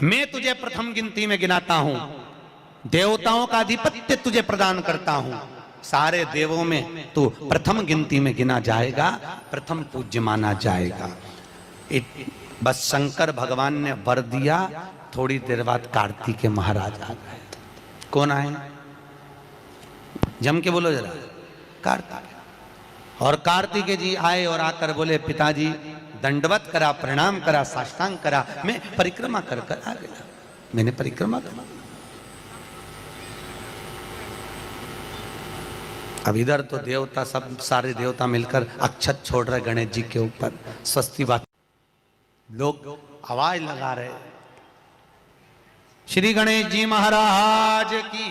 मैं तुझे प्रथम गिनती में गिनाता हूं, देवताओं का आधिपत्य तुझे प्रदान करता हूं, सारे देवों में तू प्रथम गिनती में गिना जाएगा, प्रथम पूज्य माना जाएगा। बस शंकर भगवान ने वर दिया, थोड़ी देर बाद कार्तिकेय महाराज आ गए। कौन आए? जम के बोलो जरा। कार्तिकेय। और कार्तिकेय जी आए और आकर बोले, पिताजी दंडवत करा, प्रणाम करा, साष्टांग करा, मैं परिक्रमा कर कर आ गया। मैंने परिक्रमा करा। अब इधर तो देवता सब सारे देवता मिलकर अक्षत छोड़ रहे गणेश जी के ऊपर, स्वस्ति बात लोग आवाज लगा रहे, श्री गणेश जी महाराज की।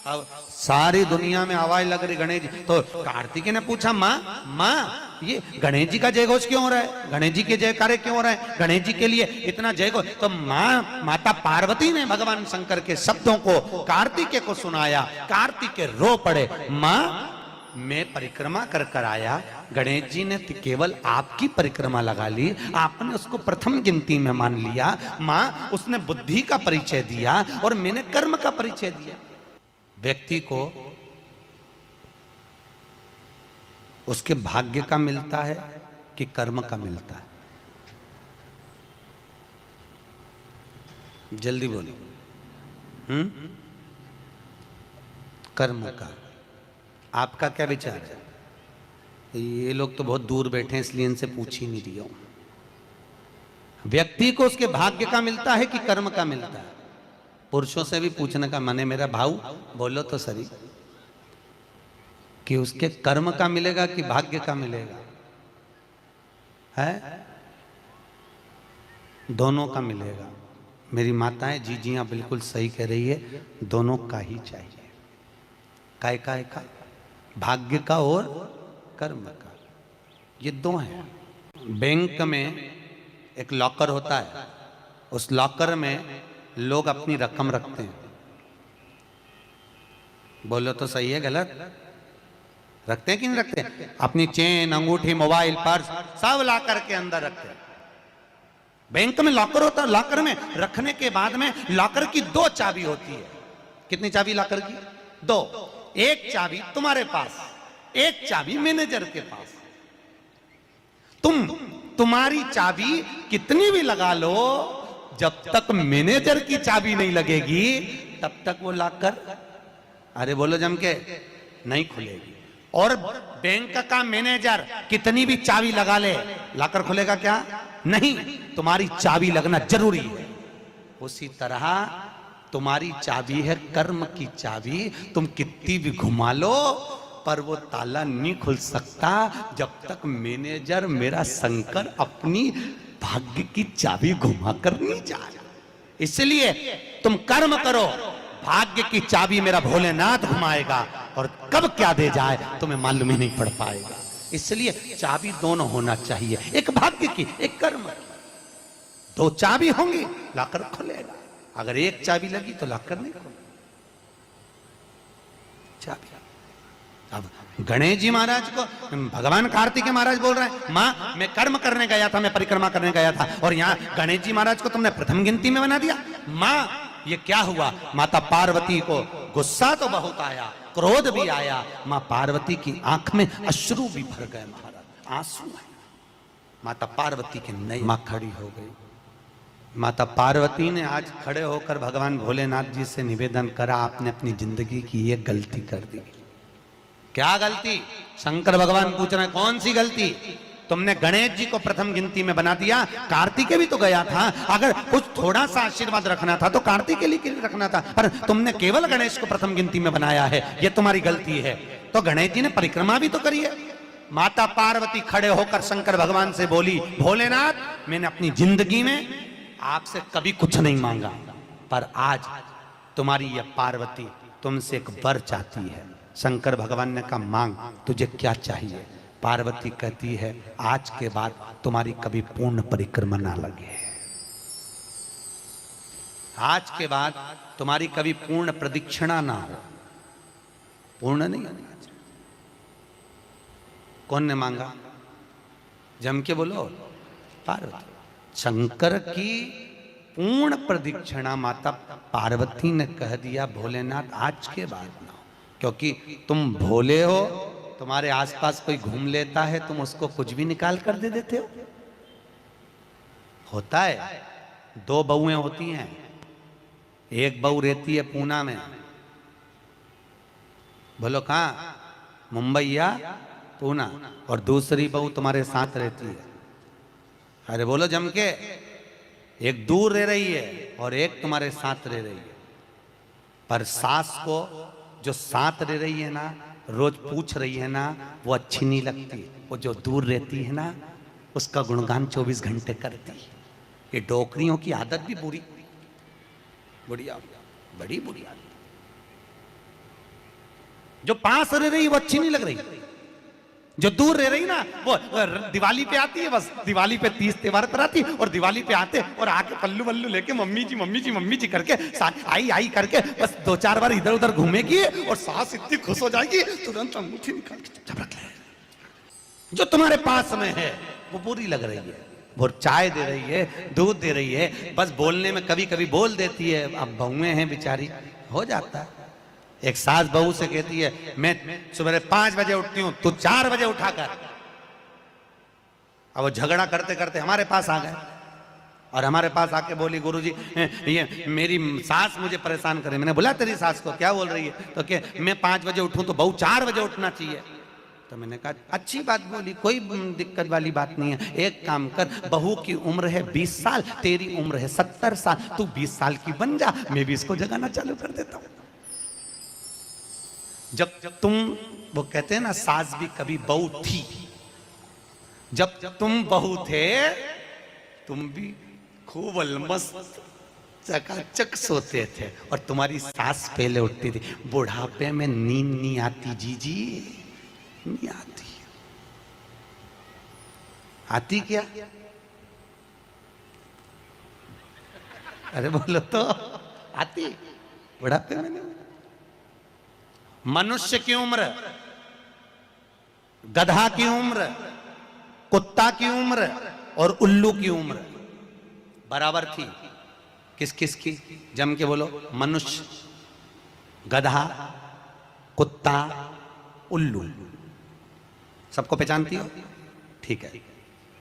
अब सारी दुनिया में आवाज लग रही गणेश जी। तो कार्तिकेय ने पूछा, माँ ये गणेश जी का जय घोष क्यों हो रहा है? गणेश जी के जयकारे क्यों हो रहे हैं? गणेश जी के लिए इतना जय घोष? तो माता पार्वती ने भगवान शंकर के शब्दों को कार्तिकेय को सुनाया। कार्तिकेय रो पड़े, माँ मैं परिक्रमा कर कर आया, गणेश जी ने केवल आपकी परिक्रमा लगा ली, आपने उसको प्रथम गिनती में मान लिया। माँ उसने बुद्धि का परिचय दिया और मैंने कर्म का परिचय दिया। व्यक्ति को उसके भाग्य का मिलता है कि कर्म का मिलता है? जल्दी बोलो। कर्म का। आपका क्या विचार है? ये लोग तो बहुत दूर बैठे हैं इसलिए इनसे पूछ ही नहीं रही हूं। व्यक्ति को उसके भाग्य का मिलता है कि कर्म का मिलता है? पुरुषों से भी पूछने का मन है, मेरा भाऊ बोलो तो सही, कि उसके कर्म का मिलेगा कि भाग्य का मिलेगा? है दोनों का मिलेगा। मेरी माताएं जीजियां बिल्कुल सही कह रही है, दोनों का ही चाहिए। काय का भाग्य का और कर्म का, ये दो हैं। बैंक में एक लॉकर होता है, उस लॉकर में लोग अपनी रकम रखते हैं। बोलो तो सही है गलत? रखते हैं कि नहीं रखते? अपनी चेन, अंगूठी, मोबाइल, पर्स सब लॉकर के अंदर रखते हैं। बैंक में लॉकर होता है, लॉकर में रखने के बाद में लॉकर की दो चाबी होती है। कितनी चाबी लॉकर की? दो। एक चाबी तुम्हारे पास, एक चाबी मैनेजर के पास। तुम्हारी चाबी कितनी भी लगा लो, जब तक मैनेजर की चाबी नहीं लगेगी तब तक वो लॉकर, अरे बोलो जम के, नहीं खुलेगी। और बैंक का मैनेजर कितनी भी चाबी लगा ले, लॉकर खुलेगा क्या? नहीं, तुम्हारी चाबी लगना जरूरी है। उसी तरह तुम्हारी चाबी है कर्म की चाबी, तुम कितनी भी घुमा लो पर वो ताला नहीं खुल सकता जब तक मैनेजर मेरा शंकर अपनी भाग्य की चाबी घुमा कर नहीं जाए। इसलिए तुम कर्म करो, भाग्य की चाबी मेरा भोलेनाथ घुमाएगा, और कब क्या दे जाए तुम्हें मालूम ही नहीं पड़ पाएगा। इसलिए चाबी दोनों होना चाहिए, एक भाग्य की, एक कर्म की। दो चाबी होंगी लॉकर खुलेगा, अगर एक चाबी लगी तो लॉकर नहीं खुलेगा। चाबी। अब गणेश जी महाराज को भगवान कार्तिकेय महाराज बोल रहे हैं, माँ मैं कर्म करने गया था, मैं परिक्रमा करने गया था, और यहाँ गणेश जी महाराज को तुमने प्रथम गिनती में बना दिया। माँ ये क्या हुआ? माता पार्वती को गुस्सा तो बहुत आया, क्रोध भी आया। माँ पार्वती की आंख में अश्रु भी भर गए महाराज, आंसू आए। माता पार्वती की नई माँ खड़ी हो गई। माता पार्वती ने आज खड़े होकर भगवान भोलेनाथ जी से निवेदन करा, आपने अपनी जिंदगी की ये गलती कर दी। क्या गलती? शंकर भगवान पूछ रहे हैं, कौन सी गलती? तुमने गणेश जी को प्रथम गिनती में बना दिया, कार्तिकेय भी तो गया था, अगर कुछ थोड़ा सा आशीर्वाद रखना था तो कार्तिकेय के लिए रखना था, पर तुमने केवल गणेश को प्रथम गिनती में बनाया है, ये तुम्हारी गलती है। तो गणेश जी ने परिक्रमा भी तो करी है। माता पार्वती खड़े होकर शंकर भगवान से बोली, भोलेनाथ मैंने अपनी जिंदगी में आपसे कभी कुछ नहीं मांगा, पर आज तुम्हारी यह पार्वती तुमसे एक वर चाहती है। शंकर भगवान ने कहा, मांग, तुझे क्या चाहिए? पार्वती कहती है, आज के बाद तुम्हारी कभी पूर्ण परिक्रमा ना लगे, आज के बाद तुम्हारी कभी पूर्ण प्रदक्षिणा ना हो। पूर्ण नहीं होनी चाहिए। कौन ने मांगा? जम के बोलो। पार्वती। शंकर की पूर्ण प्रदक्षिणा माता पार्वती ने कह दिया भोलेनाथ आज के बाद ना हो, क्योंकि तुम भोले हो, तुम्हारे आसपास कोई घूम लेता है तुम उसको कुछ भी निकाल कर दे देते हो। होता है, दो बहुएं होती हैं, एक बहू रहती है पूना में, बोलो कहां, मुंबई या पूना, और दूसरी बहू तुम्हारे साथ रहती है, अरे बोलो जम के, एक दूर रह रही है और एक तुम्हारे साथ रह रही है। पर सास को जो साथ रह रही है ना, रोज पूछ रही है ना, वो अच्छी नहीं लगती, वो जो दूर रहती है ना उसका गुणगान 24 घंटे करती है। ये डोकरियों की आदत भी बुरी, बढ़िया, बड़ी बुरी आदत। जो पास रह रही वो अच्छी नहीं लग रही, जो दूर रह रही ना वो दिवाली पे आती है, बस दिवाली पे 30 त्योहार पर आती है, और दिवाली पे आते और आके पल्लू वल्लू लेके मम्मी जी मम्मी जी मम्मी जी करके आई आई करके बस 2-4 बार इधर उधर घूमेगी और सास इतनी खुश हो जाएगी तुरंत अंगूठी निकाल के चुपचाप रख ले। जो तुम्हारे पास में है वो बुरी लग रही है, वो चाय दे रही है, दूध दे रही है, बस बोलने में कभी कभी बोल देती है, अब बहुएं हैं बेचारी, हो जाता है। एक सास बहू से कहती है मैं सुबह 5 बजे उठती हूं, तू 4 बजे उठाकर। अब वो झगड़ा करते करते हमारे पास आ गए और हमारे पास आके बोली गुरुजी ये मेरी सास मुझे परेशान करे। मैंने बोला तेरी सास को, क्या बोल रही है? तो क्या मैं 5 बजे उठूं तो बहू 4 बजे उठना चाहिए। तो मैंने कहा अच्छी बात बोली, कोई दिक्कत वाली बात नहीं है, एक काम कर, बहू की उम्र है 20 साल, तेरी उम्र है 70 साल, तू 20 साल की बन जा, मैं भी इसको जगाना चालू कर देता हूं। जब तुम, वो कहते हैं ना सास भी कभी बहू थी, जब तुम बहू थे तुम भी खूब अलमस्त चकाचक सोते थे और तुम्हारी सास पहले उठती थी। बुढ़ापे में नींद नहीं आती जीजी, नहीं आती। आती क्या? अरे बोलो तो, आती बुढ़ापे में नहीं। मनुष्य की उम्र, गधा की उम्र, कुत्ता की उम्र और उल्लू की उम्र बराबर थी। किस किस की? जम के बोलो। मनुष्य, गधा, कुत्ता, उल्लू, सबको पहचानती हो? ठीक है,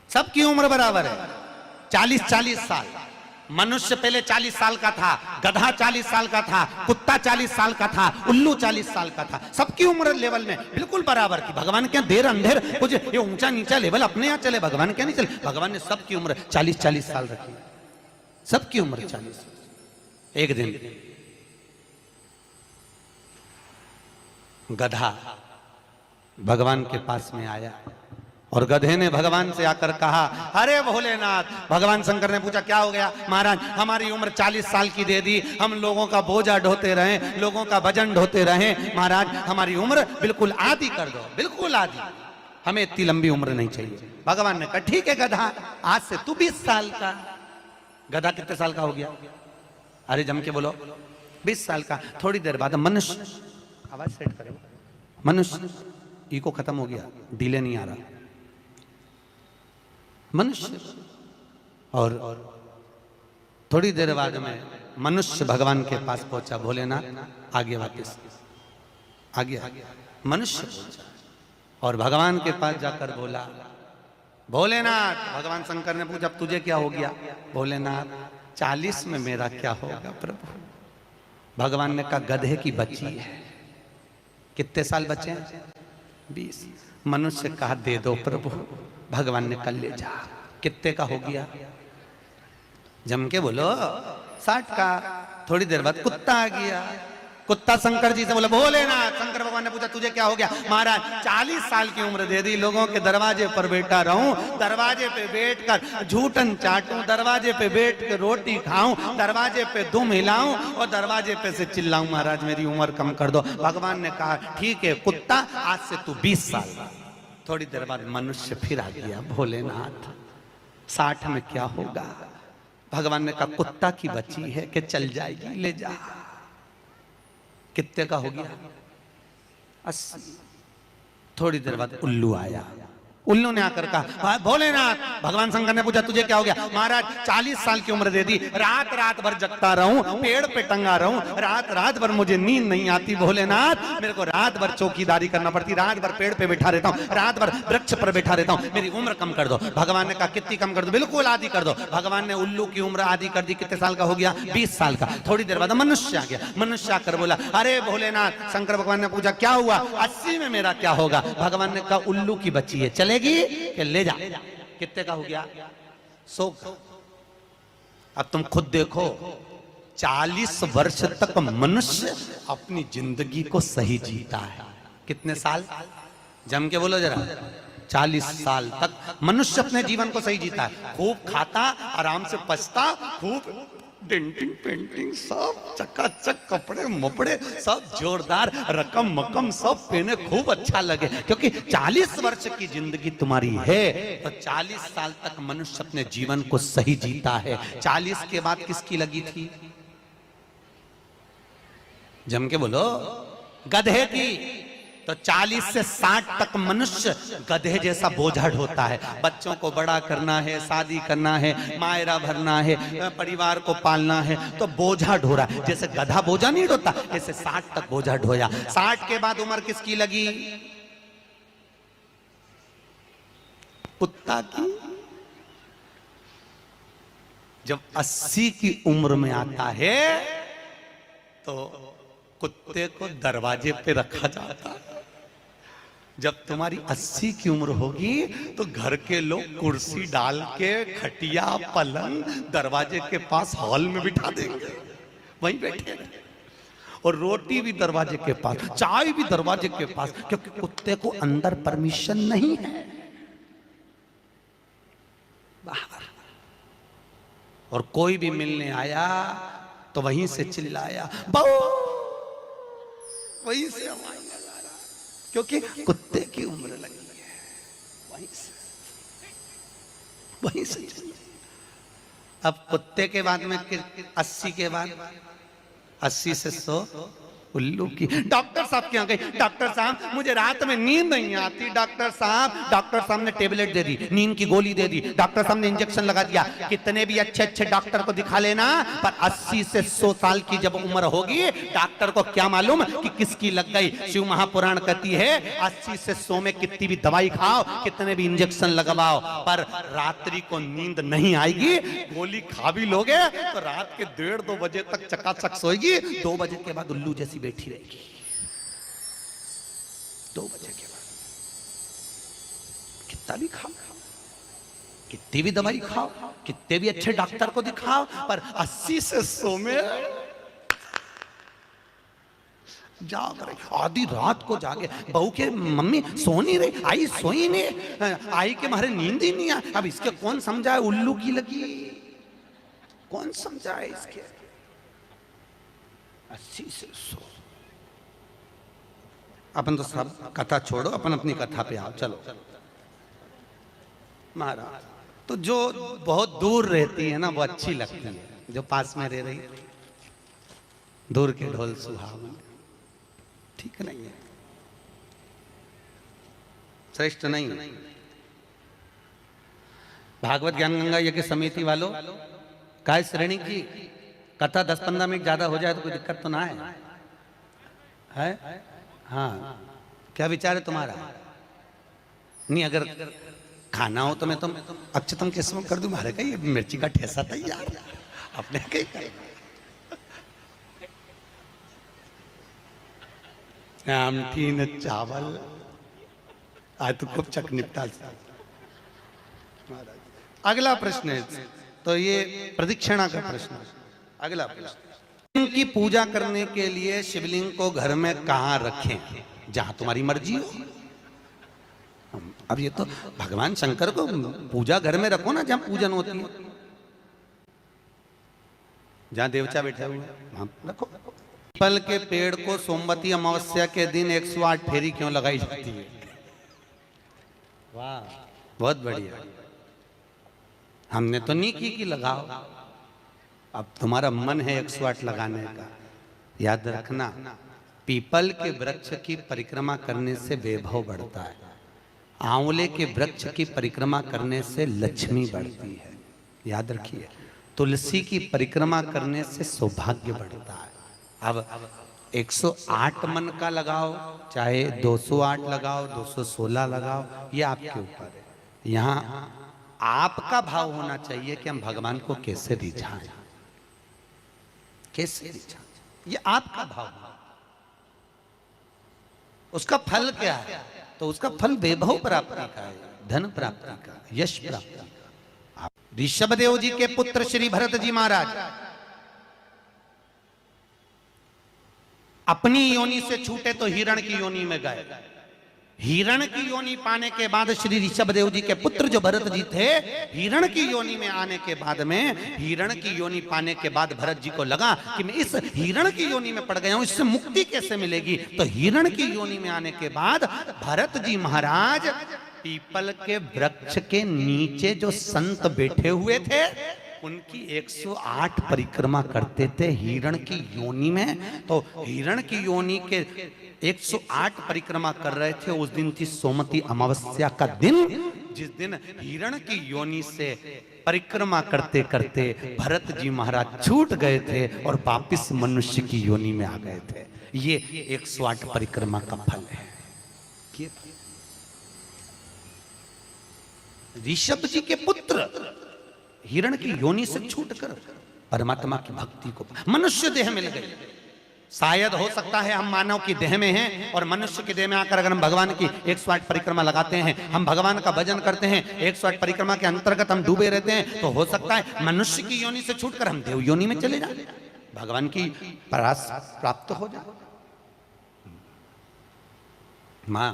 सबकी उम्र बराबर है, 40-40 साल। मनुष्य पहले 40 साल का था, गधा 40 साल का था, कुत्ता 40 साल का था, उल्लू 40 साल का था, सबकी उम्र लेवल में बिल्कुल बराबर थी। भगवान क्या देर अंधेर कुछ ये ऊंचा नीचा लेवल अपने यहाँ चले, भगवान क्या नहीं चले। भगवान ने सबकी उम्र 40-40 साल रखी, सबकी उम्र 40। एक दिन गधा भगवान के पास में आया और गधे ने भगवान से आकर कहा अरे भोलेनाथ। भगवान शंकर ने पूछा क्या हो गया? महाराज हमारी उम्र 40 साल की दे दी, हम लोगों का बोझा ढोते रहे, लोगों का वजन ढोते रहे, महाराज हमारी उम्र बिल्कुल आधी कर दो, बिल्कुल आधी, हमें इतनी लंबी उम्र नहीं चाहिए। भगवान ने कहा ठीक है गधा, आज से तू 20 साल का। गधा कितने साल का हो गया? अरे जम के बोलो 20 साल का। थोड़ी देर बाद मनुष्य, आवाज सेट करो, मनुष्य इको खत्म हो गया, डिले नहीं आ रहा, मनुष्य। और थोड़ी देर बाद में मनुष्य भगवान के पास पहुंचा, भोलेनाथ आगे वापस आ गया। मनुष्य पहुंचा और भगवान के पास जाकर बोला भोलेनाथ। भगवान शंकर ने पूछा अब तुझे क्या हो गया? भोलेनाथ 40 में मेरा क्या होगा प्रभु? भगवान ने कहा गधे की बच्ची है। कितने साल बचे हैं? 20। मनुष्य कहा दे दो प्रभु। भगवान ने कहा ले जा। कितने का हो गया? जम के बोलो 60 का। थोड़ी देर बाद कुत्ता आ गया। कुत्ता शंकर जी से बोला भोलेनाथ। शंकर भगवान ने पूछा तुझे क्या हो गया? महाराज 40 साल की उम्र दे दी, लोगों के दरवाजे पर बैठा रहूं, दरवाजे पे बैठकर झूठन चाटूं, दरवाजे पे बैठ के रोटी खाऊं, दरवाजे पे दुम हिलाऊं और दरवाजे पे से चिल्लाऊं महाराज मेरी उम्र कम कर दो। भगवान ने कहा ठीक है कुत्ता, आज से तू 20 साल का। थोड़ी देर बाद मनुष्य फिर आ गया। भोलेनाथ 60 में क्या होगा? भगवान ने कहा कुत्ता की बच्ची है कि चल जाएगी, ले जा। कितने का हो गया? 80। थोड़ी देर बाद उल्लू आया। उल्लू ने आकर कहा, भोलेनाथ, भगवान शंकर ने पूछा तुझे क्या हो गया? महाराज 40 साल की उम्र दे दी, रात रात भर जगता रहूं, पेड़ पे टंगा रहूं, रात रात भर मुझे नींद नहीं आती भोलेनाथ, मेरे को रात भर चौकीदारी करना पड़ती, रात भर पेड़ पे बैठा रहता हूं, रात भर वृक्ष पर बैठा रहता हूं, मेरी उम्र कम कर दो। भगवान ने कहा कितनी कम कर दो? बिल्कुल आधी कर दो। भगवान ने उल्लू की उम्र आधी कर दी। कितने साल का हो गया? 20 साल का। थोड़ी देर बाद मनुष्य आ गया। मनुष्य आकर बोला, अरे भोलेनाथ, शंकर भगवान ने पूछा क्या हुआ? 80 में मेरा क्या होगा? भगवान ने कहा उल्लू की बच्ची है, चलेगी कि ले जा। कितने का हो गया? 100 का। अब तुम खुद देखो, 40 वर्ष तक मनुष्य अपनी जिंदगी को सही जीता है। कितने साल? जम के बोलो जरा। 40 साल तक मनुष्य अपने जीवन को सही जीता है। खूब खाता, आराम से पचता, खूब डेंटिंग पेंटिंग, सब चकाचक, कपड़े मपड़े सब जोरदार, रकम मकम सब पहने, खूब अच्छा लगे, क्योंकि 40 वर्ष की जिंदगी तुम्हारी है तो 40 साल तक मनुष्य अपने जीवन को सही जीता है। 40 के बाद किसकी लगी थी? जम के बोलो। गधे की। तो 40 से 60 तक मनुष्य गधे जैसा बोझा ढोता है। बच्चों को बड़ा करना है, शादी करना है, मायरा भरना है, परिवार को पालना है, तो बोझा ढो रहा है। जैसे गधा बोझा नहीं ढोता, ऐसे 60 तक बोझा ढोया। 60 के बाद उम्र किसकी लगी? कुत्ता की। जब 80 की उम्र में आता है तो कुत्ते को दरवाजे पे रखा जाता है। जब तुम्हारी 80 की उम्र होगी तो घर के लोग कुर्सी डाल के, खटिया पलंग दरवाजे के पास हॉल में बिठा देंगे, वहीं बैठे, और रोटी भी दरवाजे के पास, चाय भी दरवाजे के पास, क्योंकि कुत्ते को अंदर परमिशन नहीं है। और कोई भी मिलने आया तो वहीं से चिल्लाया, बहु, वहीं से आवाज लगा रहा, क्योंकि कुत्ते की उम्र लगी है। वहीं से अब कुत्ते के बाद में 80 के बाद 80 से 100 उल्लू की। डॉक्टर साहब के यहाँ गई, डॉक्टर साहब मुझे रात में नींद नहीं आती, डॉक्टर साहब ने टेबलेट दे दी, नींद की गोली दे दी, डॉक्टर साहब ने इंजेक्शन लगा दिया। कितने भी अच्छे अच्छे डॉक्टर को दिखा लेना, पर 80 से 100 साल की जब उम्र होगी, डॉक्टर को क्या मालूम कि किसकी लग गई। शिव महापुराण कहती है 80 से 100 में कितनी भी दवाई खाओ, कितने भी इंजेक्शन लगवाओ, पर रात्रि को नींद नहीं आएगी। गोली खा भी लोगे तो रात के 1:30-2 बजे तक चकाचक सोएगी, 2 बजे के बाद उल्लू जैसी बैठी रहेगी। 2 बजे के बाद कितना भी खाओ, कितनी भी दवाई खाओ, कितने भी अच्छे डॉक्टर को दिखाओ, पर 80 से 100 में जाग रही। आधी रात को जागे, बहू के मम्मी सो नहीं रही, आई सोई नहीं, आई के मारे नींद ही नहीं आई। अब इसके कौन समझाए? उल्लू की लगी, कौन समझाए इसके? 80 से 100। अपन तो सब कथा छोड़ो, अपन अपनी कथा पे आओ, चलो। महाराज तो जो बहुत दूर रहती है ना वो अच्छी लगती है, जो पास में रह रही दूर के ढोल सुहावन, ठीक नहीं है, श्रेष्ठ नहीं। भागवत ज्ञान गंगा यज्ञ समिति वालों, काय श्रेणी की कथा 10-15 मिनट ज्यादा हो जाए तो कोई दिक्कत तो ना है? हाँ, क्या विचार है तुम्हारा? नहीं, अगर खाना हो तो मैं तुम अक्षतम किस्म कर दूं, मारे कहीं मिर्ची का ठेसा तैयार, अपने कहीं आमटी न चावल, आज तो खूब चक निपटा। अगला प्रश्न है, तो ये प्रदक्षिणा का प्रश्न। अगला प्रश्न, की पूजा करने के लिए शिवलिंग को घर में कहां रखें? जहां तुम्हारी मर्जी हो। अब ये तो भगवान शंकर को पूजा घर में रखो ना, जहां पूजन होती है, जहां देवता बैठे हुए वहां रखो। पीपल के पेड़ को सोमवती अमावस्या के दिन 108 फेरी क्यों लगाई जाती है? वाह, बहुत बढ़िया। हमने तो नहीं की लगाओ, अब तुम्हारा मन है 108 लगाने का। याद रखना, पीपल के वृक्ष की परिक्रमा करने से वैभव बढ़ता है। आंवले के वृक्ष की परिक्रमा करने से लक्ष्मी बढ़ती है, याद रखिए। तुलसी की परिक्रमा करने से सौभाग्य बढ़ता है। अब 108 मन का लगाओ, चाहे 208 लगाओ, 216 लगाओ, ये आपके ऊपर है। यहाँ आपका भाव होना चाहिए कि हम भगवान को कैसे रिझाएं, कैसे रिझाएं, ये आपका भाव है। उसका फल क्या है? तो उसका फल वैभव प्राप्ति का है, धन प्राप्ति का, यश प्राप्ति का। ऋषभदेव जी के पुत्र श्री भरत जी महाराज अपनी योनि से छूटे तो हिरण की योनि में गए। हिरण की योनि पाने के बाद श्री ऋषभदेव जी के पुत्र जो भरत जी थे, हिरण की योनि में आने के बाद में, हिरण की योनि पाने के बाद भरत जी को लगा कि मैं इस हिरण की योनि में पड़ गया हूं, इससे मुक्ति कैसे मिलेगी। तो हिरण की योनि में आने के बाद भरत जी महाराज पीपल के वृक्ष के नीचे जो संत बैठे हुए थे उनकी 108 परिक्रमा करते थे हिरण की योनि में। तो हिरण की योनि के 108 परिक्रमा कर रहे थे। उस दिन थी सोमती अमावस्या का दिन, जिस दिन हिरण की योनि से परिक्रमा करते करते भरत जी महाराज छूट गए थे और वापिस मनुष्य की योनि में आ गए थे। ये 108 परिक्रमा का फल है। ऋषभ जी के पुत्र हिरण की योनि से छूटकर परमात्मा की भक्ति को, मनुष्य देह मिल गई। शायद हो सकता है हम मानव की देह में हैं और मनुष्य की देह में आकर अगर हम भगवान की 108 परिक्रमा लगाते हैं, हम भगवान का भजन करते हैं, 108 परिक्रमा के अंतर्गत हम डूबे रहते हैं, तो हो सकता है मनुष्य की योनि से छूटकर हम देव योनि में चले जाए, भगवान की परास प्राप्त हो जाए। मां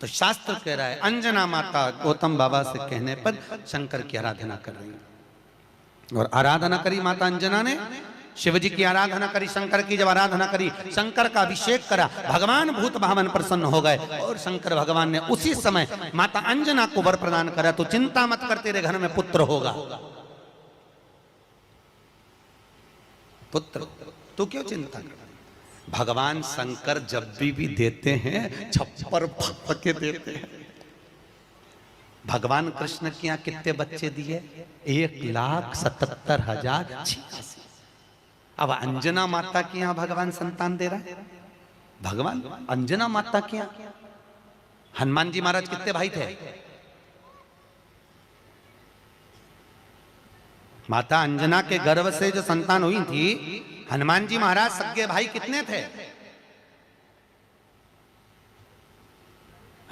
तो शास्त्र कह रहा है, अंजना माता गौतम बाबा से कहने पर शंकर की आराधना कर रही है। और आराधना करी माता अंजना ने, शिव जी की आराधना करी, शंकर की जब आराधना करी, शंकर का अभिषेक करा, भगवान भूत भावन प्रसन्न हो गए और शंकर भगवान ने उसी समय माता अंजना को वर प्रदान करा, तो चिंता मत कर, तेरे घर में पुत्र होगा। पुत्र, तू क्यों चिंता कर? भगवान शंकर जब भी देते हैं छप्पर फक के देते हैं। भगवान कृष्ण के यहाँ कितने बच्चे दिए? 1,77,086। अब अंजना माता के यहाँ भगवान संतान दे रहा है। भगवान अंजना माता के यहाँ, हनुमान जी महाराज कितने भाई थे? माता अंजना के गर्भ से जो संतान हुई थी, हनुमान जी महाराज सगे भाई कितने थे?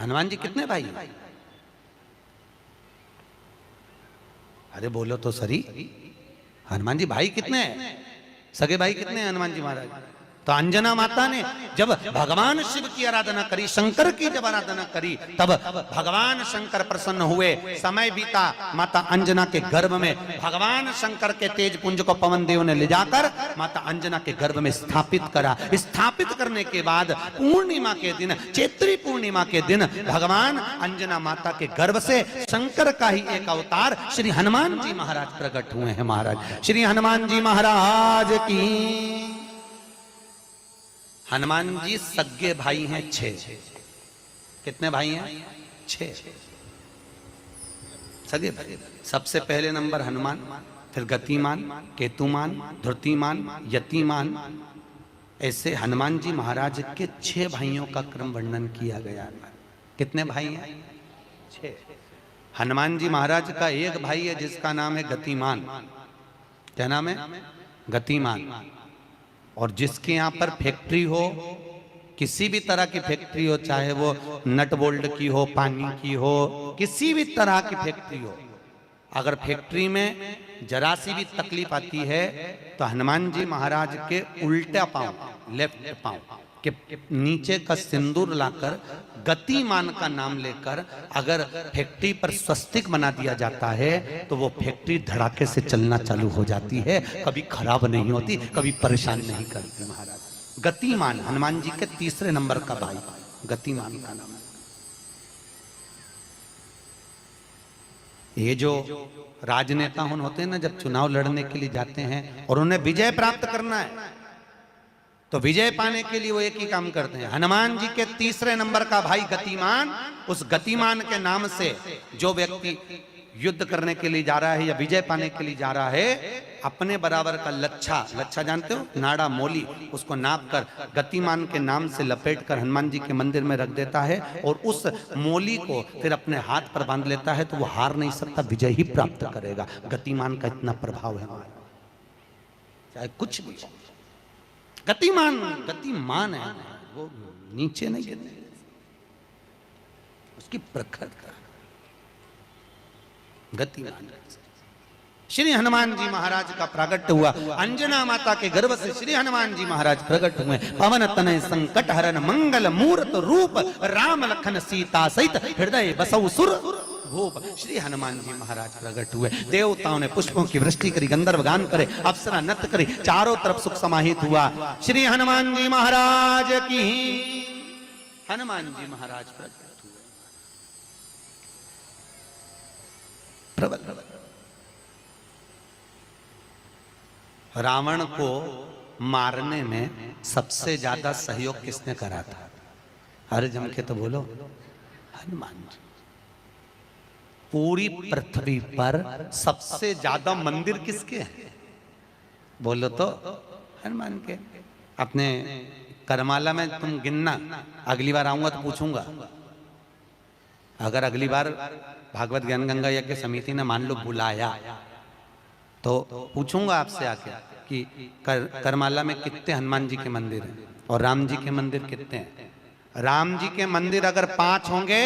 हनुमान जी कितने भाई? अरे बोलो तो सही, हनुमान जी भाई कितने हैं? सगे भाई कितने हैं हनुमान जी महाराज? तो अंजना माता ने जब भगवान शिव की आराधना करी, शंकर की जब आराधना करी, तब भगवान शंकर प्रसन्न हुए। समय बीता, माता अंजना के गर्भ में भगवान शंकर के तेज पुंज को पवन देव ने ले जाकर माता अंजना के गर्भ में स्थापित करा। स्थापित करने के बाद पूर्णिमा के दिन, चैत्री पूर्णिमा के दिन, भगवान अंजना माता के गर्भ से शंकर का ही एक अवतार श्री हनुमान जी महाराज प्रकट हुए हैं। महाराज श्री हनुमान जी महाराज की। हनुमान जी सगे भाई हैं 6। कितने भाई हैं? 6 सगे भाई। सबसे पहले नंबर हनुमान, फिर गतिमान, केतुमान, धृतिमान, यतिमान, ऐसे हनुमान जी महाराज के 6 भाइयों का क्रम वर्णन किया गया। कितने भाई हैं? 6। हनुमान जी महाराज का एक भाई है जिसका नाम है गतिमान। क्या नाम है? गतिमान। और जिसके यहाँ पर फैक्ट्री हो, किसी भी तरह की फैक्ट्री हो, चाहे वो नट बोल्ट की हो, पानी की हो, किसी भी तरह की फैक्ट्री हो, अगर फैक्ट्री में जरा सी भी तकलीफ आती है तो हनुमान जी महाराज के उल्टा पांव, लेफ्ट पांव के नीचे का सिंदूर लाकर गतिमान का नाम लेकर अगर फैक्ट्री पर स्वस्तिक बना दिया जाता है तो वो फैक्ट्री धड़ाके से चलना चालू हो जाती है, कभी खराब नहीं होती, कभी परेशान नहीं करती। महाराज गतिमान हनुमान जी के 3 नंबर का भाई, गतिमान का नाम। ये जो राजनेता होते हैं ना, जब चुनाव लड़ने के लिए जाते हैं और उन्हें विजय प्राप्त करना है तो विजय पाने के लिए वो एक ही काम करते हैं। हनुमान जी के तीसरे नंबर का भाई गतिमान, उस गतिमान के नाम से जो व्यक्ति युद्ध करने के लिए जा रहा है या विजय पाने के लिए जा रहा है, अपने बराबर का लच्छा जानते हो, नाड़ा मोली, उसको नाप कर गतिमान के नाम से लपेट कर हनुमान जी के मंदिर में रख देता है और उस मोली को फिर अपने हाथ पर बांध लेता है, तो वो हार नहीं सकता, विजय ही प्राप्त करेगा। गतिमान का इतना प्रभाव है, चाहे कुछ भी। गतिमान है, वो नीचे नहीं गिरने, उसकी प्रखरता गतिमान। श्री हनुमान जी महाराज का प्रागट्य हुआ, अंजना माता के गर्भ से श्री हनुमान जी महाराज प्रकट हुए। पवन तनय संकट हरन मंगल मूर्त रूप, राम लखन सीता सहित हृदय बसौ सुर भूप। श्री हनुमान जी महाराज प्रकट हुए। देवताओं ने पुष्पों की वृष्टि करी, गंधर्व गान करे, अप्सरा नृत्य करे, चारों तरफ सुख समाहित हुआ। श्री हनुमान जी महाराज की हनुमान जी महाराज प्रकट हुए। प्रबल रावण को मारने में सबसे ज्यादा सहयोग किसने करा था? अरे जम के तो बोलो, हनुमान जी। पूरी पृथ्वी पर सबसे ज्यादा मंदिर किसके हैं? बोलो तो हनुमान के। अपने करमाला में तुम गिनना, अगली बार आऊंगा तो पूछूंगा। अगर अगली बार भागवत ज्ञान गंगा यज्ञ समिति ने मान लो बुलाया, तो पूछूंगा आपसे आके कि करमाला में कितने हनुमान जी के मंदिर हैं और राम जी के मंदिर कितने हैं। राम जी के मंदिर अगर 5 होंगे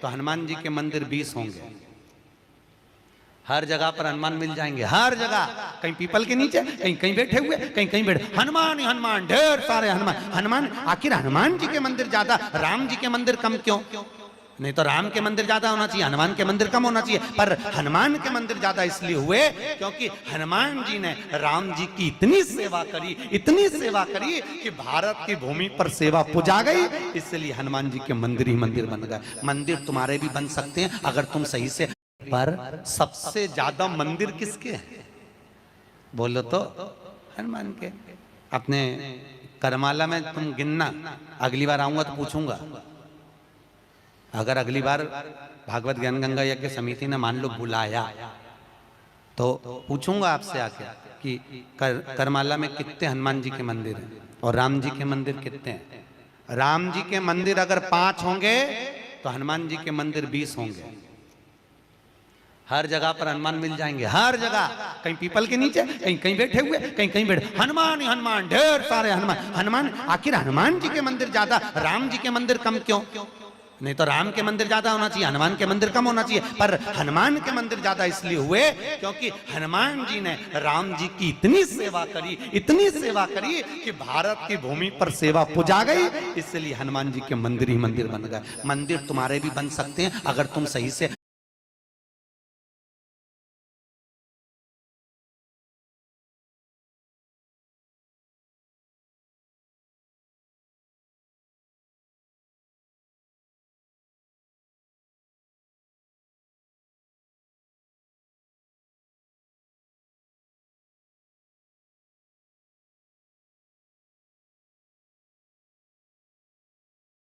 तो हनुमान जी के मंदिर 20 होंगे। हर जगह पर हनुमान मिल जाएंगे, हर जगह, कहीं पीपल के नीचे, कहीं कहीं बैठे हुए, कहीं कहीं बैठे, हनुमान ही हनुमान, ढेर सारे हनुमान। आखिर हनुमान जी के मंदिर ज्यादा, राम जी के मंदिर कम क्यों? नहीं तो राम के मंदिर ज्यादा होना चाहिए, हनुमान के मंदिर कम होना चाहिए। पर हनुमान के मंदिर ज्यादा इसलिए हुए क्योंकि हनुमान जी ने राम जी की इतनी सेवा करी कि भारत की भूमि पर सेवा पुजा गई। इसलिए हनुमान जी के मंदिर ही मंदिर बन गए। मंदिर तुम्हारे भी बन सकते हैं अगर तुम सही से। पर सबसे ज्यादा मंदिर किसके हैं? बोलो तो हनुमान के। अपने करमाला में तुम गिनना, अगली बार आऊंगा तो पूछूंगा। अगर अगली बार भागवत ज्ञान गंगा यज्ञ समिति ने मान लो बुलाया, तो पूछूंगा आपसे आके कि करमाला में कितने हनुमान जी के मंदिर हैं और राम जी के मंदिर कितने हैं। राम जी के मंदिर अगर 5 होंगे तो हनुमान जी के मंदिर 20 होंगे। हर जगह पर हनुमान मिल जाएंगे, हर जगह, कहीं पीपल के नीचे, कहीं कहीं बैठे हुए, कहीं कहीं बैठे, हनुमान ही हनुमान, ढेर सारे हनुमान। आखिर हनुमान जी के मंदिर ज्यादा, राम जी के मंदिर कम क्यों? नहीं तो राम के मंदिर ज्यादा होना चाहिए, हनुमान के मंदिर कम होना चाहिए। पर हनुमान के मंदिर ज्यादा इसलिए हुए क्योंकि हनुमान जी ने राम जी की इतनी सेवा करी कि भारत की भूमि पर सेवा पुजा गई। इसलिए हनुमान जी के मंदिर ही मंदिर बन गए। मंदिर तुम्हारे भी बन सकते हैं अगर तुम सही से।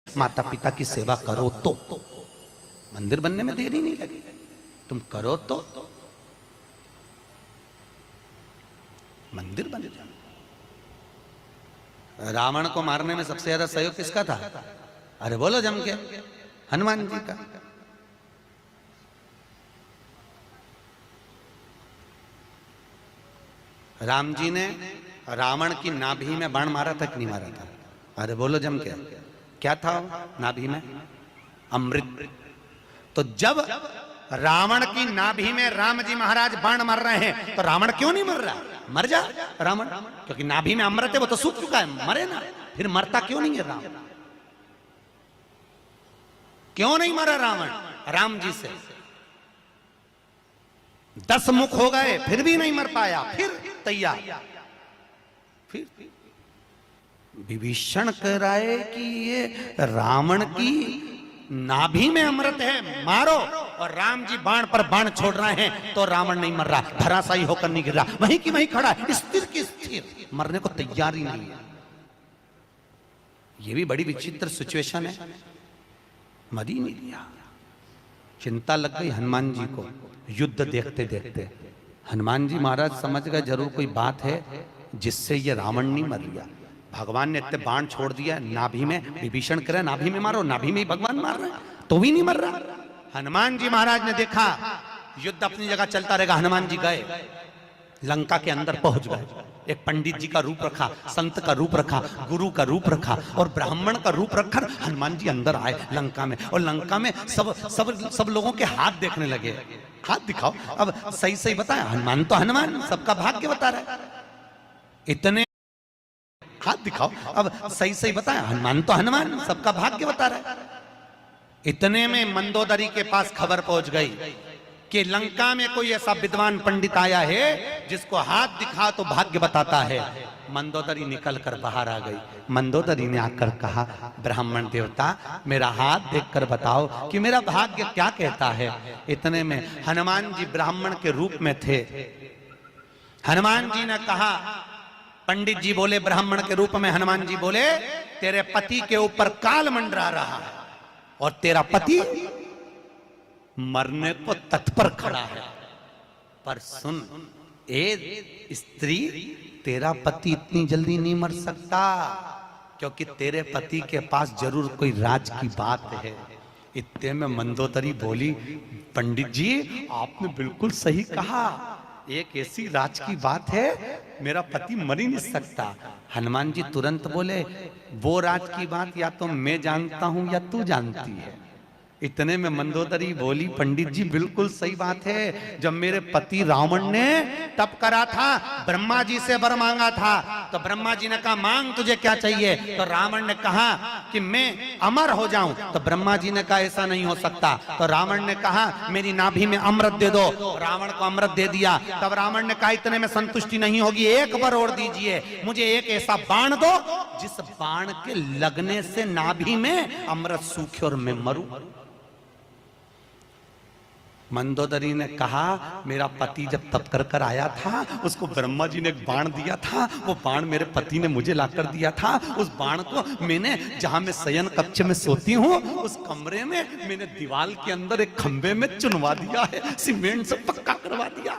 माता पिता की सेवा करो तो मंदिर बनने में देरी नहीं लगी। तुम करो तो मंदिर बन जाए। रावण को मारने में सबसे ज्यादा सहयोग किसका था? अरे बोलो जम के, हनुमान जी का। राम जी ने रावण की नाभि में बाण मारा था कि नहीं मारा था? अरे बोलो जम के। क्या था नाभि में? अमृत। तो जब रावण की नाभि में राम जी महाराज बाण मार रहे हैं तो रावण क्यों नहीं मर रहा? मर जा रावण, क्योंकि नाभि में अमृत है, वो तो सूख चुका है, मरे ना। फिर मरता क्यों नहीं है राम? क्यों नहीं मरा रावण? राम जी से 10 मुख हो गए फिर भी नहीं मर पाया। फिर तैयार, फिर विभीषण कह रहा है कि ये रावण की नाभि में अमृत है, मारो। और राम जी बाण पर बाण छोड़ रहे हैं तो रावण नहीं मर रहा, धराशायी होकर नहीं गिर रहा, वहीं की वहीं खड़ा है, स्थिर की स्थिर, मरने को तैयार ही नहीं है। ये भी बड़ी विचित्र सिचुएशन है। मर ही नहीं दिया। चिंता लग गई हनुमान जी को युद्ध देखते देखते। हनुमान जी महाराज समझ गए जरूर कोई बात है जिससे ये रावण नहीं मर गया। भगवान ने इतने बाण छोड़ दिया नाभि में, विभीषण करे नाभि में मारो, नाभि में ही भगवान मार रहे तो भी नहीं मर रहा। हनुमान जी महाराज ने देखा युद्ध अपनी जगह चलता रहेगा। हनुमान जी गए लंका के अंदर पहुंच गए। एक पंडित जी का रूप रखा, संत का रूप रखा, गुरु का रूप रखा और ब्राह्मण का रूप रखकर हनुमान जी अंदर आए लंका में। और लंका में सब सब सब लोगों के हाथ देखने लगे। हाथ दिखाओ। अब सही सही बताया, हनुमान तो हनुमान सबका भाग्य बता रहा है। इतने हाथ दिखाओ। अब सही सही बताया, हनुमान तो हनुमान सबका भाग्य बता रहा है। इतने में मंदोदरी के पास खबर पहुंच गई कि लंका में कोई ऐसा विद्वान पंडित आया है जिसको हाथ दिखा तो भाग्य बताता है। मंदोदरी निकल कर बाहर आ गई। मंदोदरी ने आकर कहा, ब्राह्मण देवता मेरा हाथ देखकर बताओ कि मेरा भाग्य क्या कहता है। इतने में हनुमान जी ब्राह्मण के रूप में थे। हनुमान जी ने कहा, पंडित जी बोले ब्राह्मण के रूप में, हनुमान जी बोले तेरे पति के ऊपर काल मंडरा रहा है और तेरा पति मरने को तत्पर खड़ा है। पर सुन ए स्त्री, तेरा पति इतनी जल्दी नहीं मर सकता क्योंकि तेरे पति के पास जरूर कोई राज की बात है। इतने में मंदोदरी बोली, पंडित जी आपने बिल्कुल सही कहा, एक ऐसी राज की बात है मेरा पति मर ही नहीं सकता। हनुमान जी तुरंत बोले, वो राज की बात या तो मैं जानता हूं या तू जानती है। इतने में मंदोदरी बोली, पंडित जी बिल्कुल सही बात है। जब मेरे पति रावण ने तप करा था, ब्रह्मा जी से वर मांगा था, तो ब्रह्मा जी ने कहा मांग तुझे क्या चाहिए। तो रावण ने कहा कि मैं अमर हो जाऊं। तो ब्रह्मा जी ने कहा ऐसा नहीं हो सकता। तो रावण ने कहा मेरी नाभि में अमृत दे दो। रावण को अमृत दे दिया। तब रावण ने कहा इतने में संतुष्टि नहीं होगी, एक बार और दीजिए, मुझे एक ऐसा बाण दो जिस बाण के लगने से नाभि में अमृत सूखे और मैं मरूं। मंदोदरी ने कहा मेरा पति जब तप कर कर आया था, उसको ब्रह्मा जी ने एक बाण दिया था, वो बाण मेरे पति ने मुझे लाकर दिया था। उस बाण को मैंने जहां मैं शयन कक्ष में सोती हूँ उस कमरे में मैंने दीवार के अंदर एक खंबे में चुनवा दिया है, सीमेंट से पक्का करवा दिया।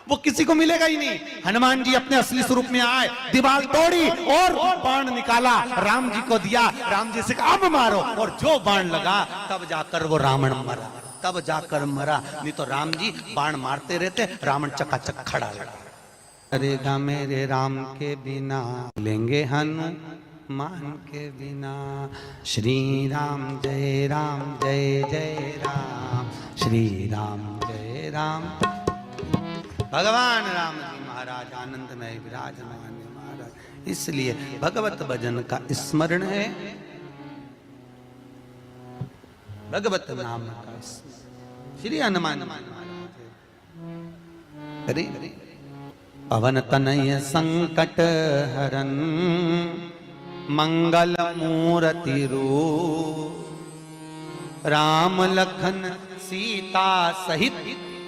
वो किसी को मिलेगा ही नहीं। हनुमान जी अपने असली स्वरूप में आए, दीवार तोड़ी और बाण निकाला, राम जी को दिया। राम जी से कहा अब मारो, और जो बाण लगा तब जाकर वो रावण मरा, तब जाकर मरा। नहीं तो राम जी बाण मारते रहते, रावण चकाचक खड़ा रहता। करेगा मेरे राम के बिना, लेंगे हनुमान के बिना। श्री राम जय जय राम, श्री राम जय राम। भगवान राम जी महाराज आनंद में विराजमान महाराज। इसलिए भगवत भजन का स्मरण है, भगवत नाम का श्री हनुमान हरे पवन तनय संकट हरन, मंगल मूर्ति रूप, राम लखन सीता सहित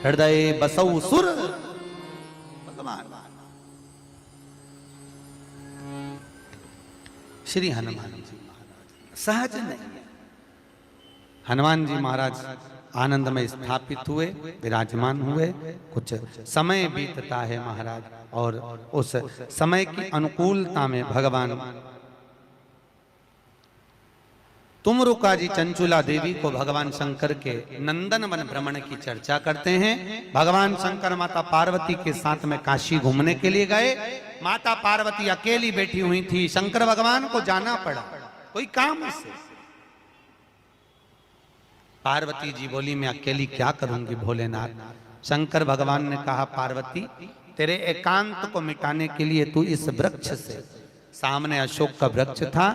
हृदय बसौ सुर। भगवान श्री हनुमान जी महाराज सहज नहीं। हनुमान जी महाराज आनंद में स्थापित हुए, विराजमान हुए। कुछ समय बीतता है महाराज, और उस समय की अनुकूलता में भगवान तुमरुका जी चंचुला देवी को भगवान शंकर के नंदन वन भ्रमण की चर्चा करते हैं। भगवान शंकर माता पार्वती के साथ में काशी घूमने के लिए गए। माता पार्वती अकेली बैठी हुई थी, शंकर भगवान को जाना पड़ा कोई काम से। पार्वती जी बोली मैं अकेली क्या करूंगी भोलेनाथ। शंकर भगवान ने कहा पार्वती तेरे एकांत को मिटाने के लिए तू इस वृक्ष से, सामने अशोक का वृक्ष था,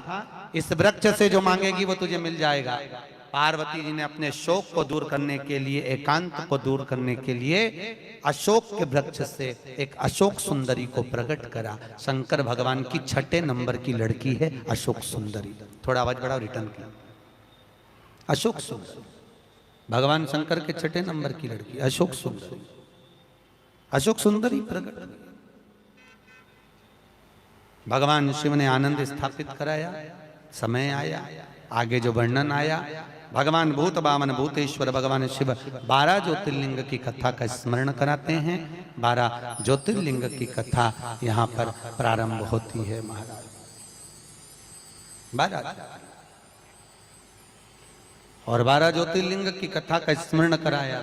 इस वृक्ष से जो मांगेगी वो तुझे मिल जाएगा। पार्वती जी ने अपने शोक को दूर करने के लिए, एकांत को दूर करने के लिए अशोक के वृक्ष से एक अशोक सुंदरी को प्रकट करा। शंकर भगवान की 6 नंबर की लड़की है अशोक सुंदरी। थोड़ा आवाज बढ़ाओ, रिटर्न किया। अशोक सुंदरी भगवान शंकर के 6 नंबर की लड़की अशोक सुंदरी। अशोक सुंदरी प्रकट। भगवान शिव ने आनंद स्थापित कराया। समय आया, आगे जो वर्णन आया, भगवान भूत बामन भूतेश्वर भगवान शिव 12 ज्योतिर्लिंग की कथा का स्मरण कराते हैं। 12 ज्योतिर्लिंग की कथा यहाँ पर प्रारंभ होती है महाराज। 12 और 12 ज्योतिर्लिंग की कथा का स्मरण कराया।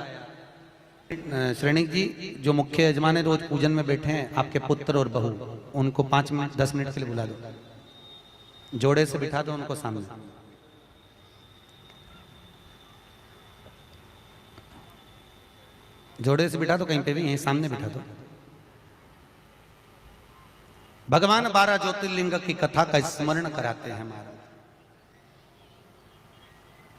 श्रेणिक जी जो मुख्य यजमान है, रोज पूजन में बैठे हैं, आपके पुत्र और बहू, उनको 5 मिनट 10 मिनट के लिए बुला दो, जोड़े से बिठा दो उनको सामने। जोड़े से बिठा दो, कहीं पे भी, यहीं सामने बिठा दो। भगवान 12 ज्योतिर्लिंग की कथा का स्मरण कराते हैं महाराज।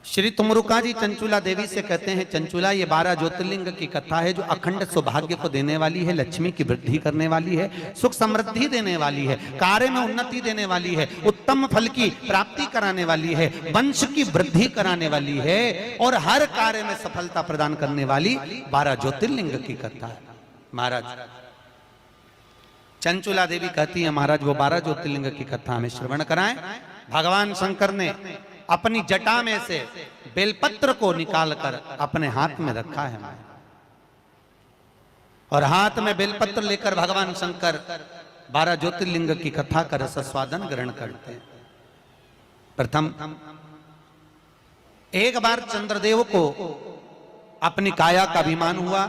श्री तुमरुका जी चंचुला देवी से कहते हैं, चंचुला ये 12 ज्योतिर्लिंग की कथा है जो अखंड सौभाग्य को देने वाली है, लक्ष्मी की वृद्धि करने वाली है, सुख समृद्धि देने वाली है, कार्य में उन्नति देने वाली है, उत्तम फल की प्राप्ति कराने वाली है, वंश की वृद्धि कराने वाली है और हर कार्य में सफलता प्रदान करने वाली 12 ज्योतिर्लिंग की कथा है महाराज। चंचुला देवी कहती है महाराज वो 12 ज्योतिर्लिंग की कथा हमें श्रवण कराएं। भगवान शंकर ने अपनी जटा में से बेलपत्र को निकालकर अपने हाथ में रखा है और हाथ में बेलपत्र लेकर भगवान शंकर 12 ज्योतिर्लिंग की कथा का रसस्वादन ग्रहण करते हैं। प्रथम एक बार चंद्रदेव को अपनी काया का अभिमान हुआ,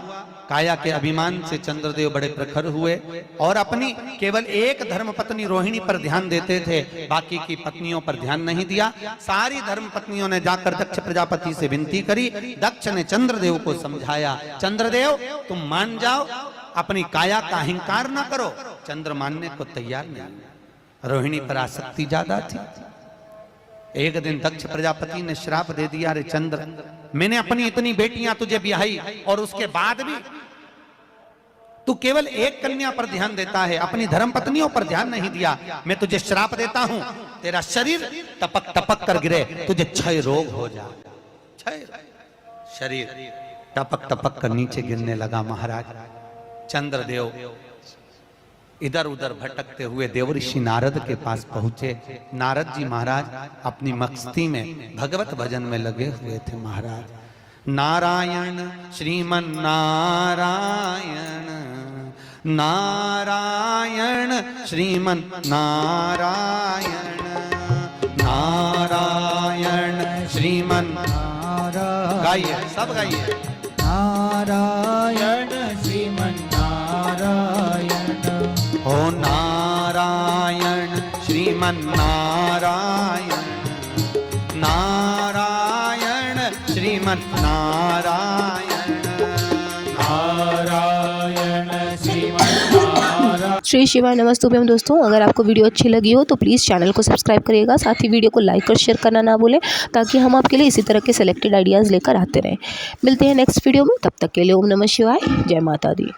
काया के अभिमान से चंद्रदेव बड़े प्रखर हुए और अपनी केवल एक धर्मपत्नी रोहिणी पर ध्यान देते थे, बाकी की पत्नियों पर ध्यान नहीं दिया। सारी धर्मपत्नियों ने जाकर दक्ष प्रजापति से विनती करी। दक्ष ने चंद्रदेव को समझाया, चंद्रदेव तुम मान जाओ, अपनी काया का अहंकार ना करो। चंद्र मानने को तैयार नहीं, रोहिणी पर आसक्ति ज्यादा थी। एक दिन दक्ष प्रजापति ने श्राप दे दिया, अरे चंद्र मैंने अपनी इतनी बेटियां तुझे ब्याही और उसके बाद भी तू केवल एक कन्या पर ध्यान देता है, अपनी धर्मपत्नियों पर ध्यान नहीं दिया। मैं तुझे श्राप देता हूं, तेरा शरीर टपक टपक कर गिरे, तुझे क्षय रोग हो जाए। क्षय शरीर टपक टपक कर नीचे गिरने लगा महाराज। चंद्रदेव इधर उधर भटकते हुए देवऋषि नारद के पास पहुंचे। नारद जी महाराज अपनी मस्ती में भगवत भजन में लगे हुए थे महाराज। नारायण श्रीमन नारायण, नारायण श्रीमन नारायण, नारायण श्रीमन नारायण। गाइए, सब गाइए। नारायण श्रीमन नारायण, ओ नारायण श्रीमन नारायण, नारायण श्रीमन नारायण, नारायण श्रीमन नारायण। श्री शिवाय नमस्तुभ्यम दोस्तों, अगर आपको वीडियो अच्छी लगी हो तो प्लीज़ चैनल को सब्सक्राइब करिएगा, साथ ही वीडियो को लाइक और शेयर करना ना भूलें, ताकि हम आपके लिए इसी तरह के सिलेक्टेड आइडियाज़ लेकर आते रहें। मिलते हैं नेक्स्ट वीडियो में, तब तक के लिए ओम नमः शिवाय, जय माता दी।